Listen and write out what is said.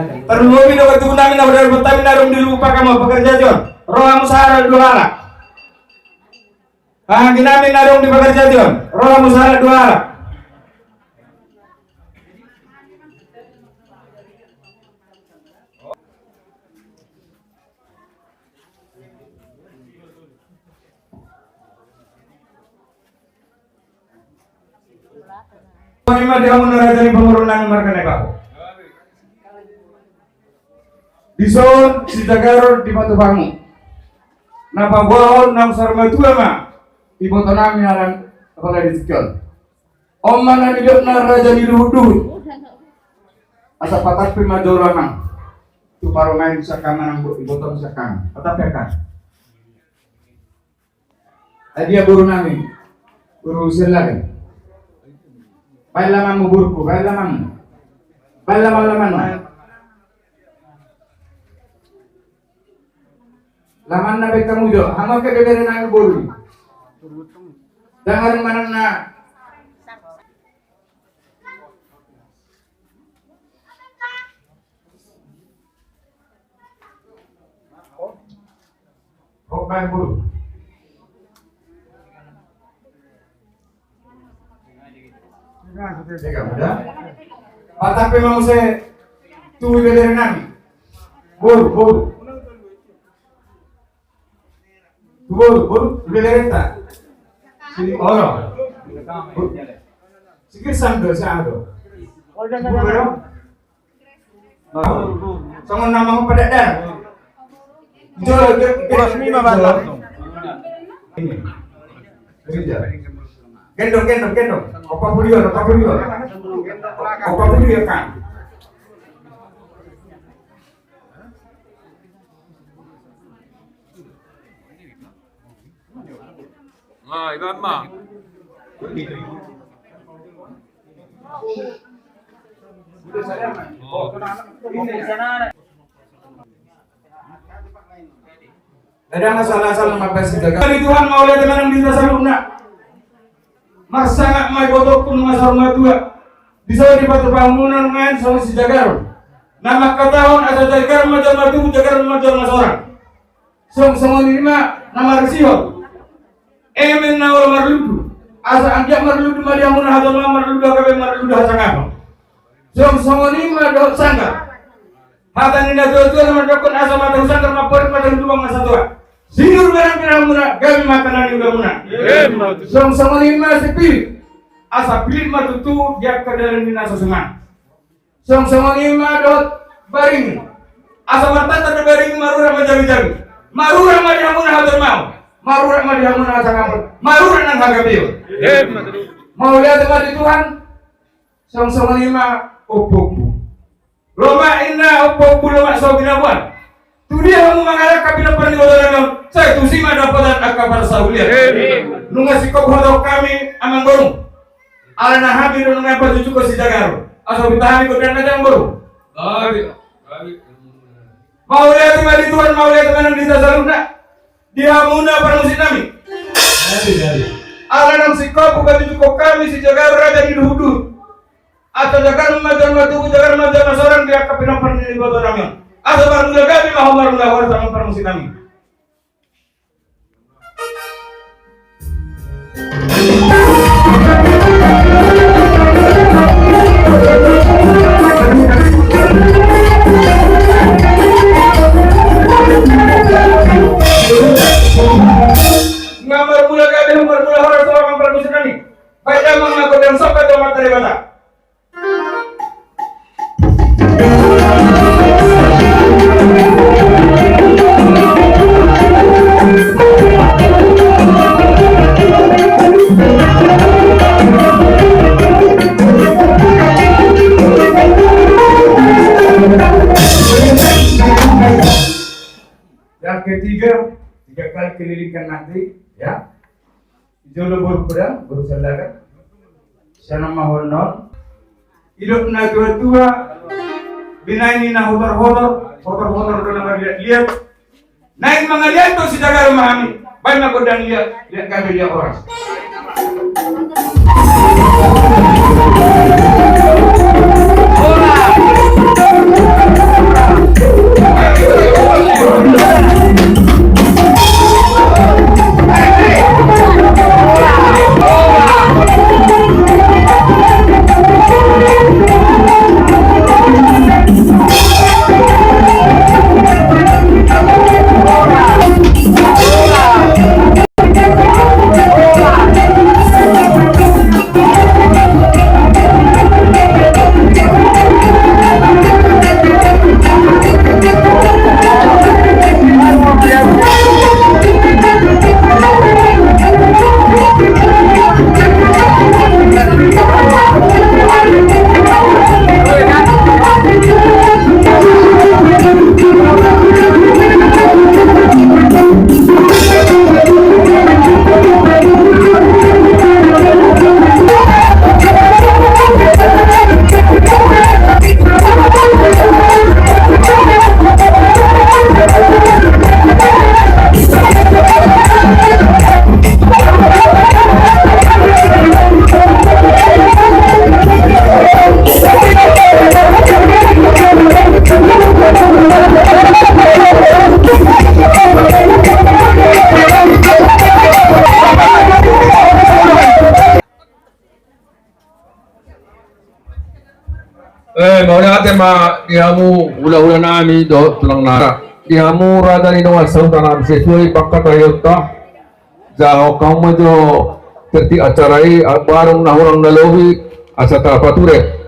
Perlu video itu namin na benar betul narum di lupa kamu pekerja John. Roh musara dua anak. Ginamin narum di pekerja John. Roh musara dua anak. Lima dia menurut penurunan marga kau. Dison si Jagar di Batu Bangu. Napa buahon nam sarma tua ma. Di Batu Nami naran kepala disikol. Om mana hidup na raja di luhudut. Asa patat pimajorana. Tu parongan sakangan ang ibotong sakangan. Patapyakan. Dia buru nami. Buru silagan. Bailaman mo burko, bailaman. Bailaman. Laman na bek kamu jo, hanggang kegagalan na buru. Jangan manang na. Oh, baik buru. Tapi mau saya tuh dari nami, buru, dari tak, sini orang, sikit sando, buru, sama nama pada dan, jual, resmi mah ini, gendong, apa beliau kan? Iban mah. Ada masalah apa sih? Kali Tuhan mau lihat teman yang di dasar lunak. Marsangat mai botok pun masar matua. Bisa di batu bangunan main sama si Jagar. Nama katahon ada Jagar macam matu Jagar macam masorang. Semua ini mah nama resio. Emen nawar marludu. Asa anjak marludu mah dia mun hadal marludu kabe marludu hasang apa. Semua ini mah dot sangka. Hatan ini dot sama dokon asa mata sangka mah por mata dua masa tua. Sinur barang pirang murah, gabi makanan udah murah. Semua ini mah sepi. Asa pilih mah tutu dia kedalam dina sesengan. Semua ini mah dot baring. Asa marta tak baring marura mah jabi-jabi. Marura mah dia murah hadal mau. Marura mah dia murah hasang apa. Marura nang hagabiu. Mau lihat tempat Tuhan. Semua ini mah opoku. Loma inna opoku loma sobinawan. Tu dia mau mengarah kabila perniwanan saya tu sima dapatan akabar sauliat. Nunga sikop hodok kami amang borong. Ala na habi nunga baju cukup si Jagar. Asal bitahami ko dan najang borong. Mau lihat di Tuhan, mau lihat teman di Tasaruna. Dia muna para musim kami. Ala nang sikop baju cukup kami si Jagar raja di Luhudut. Atau Jagar macam seorang dia kabila perniwanan kami. Atau baru kami mau baru sama permusi kami. Ngambar mula kami orang sama permusi kami. Baiklah mengaku dan sampai ke materi bata. Yang ketiga, 3 kali kelilingkan nanti, ya. Jolo berperang, berusaha sana mahonon. Hidup na tua-tua, binaini na hotor doang lihat. Naik mengaliat tuh si Jagar memahami. Banyak godang lihat kami dia orang. Hola. Mauna ate dihamu ula-ula nami do tulang nara. Dihamu rada ni no asam tanam sesuai pakat ayota. Jauh kamu jo terti acarai barang nahurang nalohi asata pature.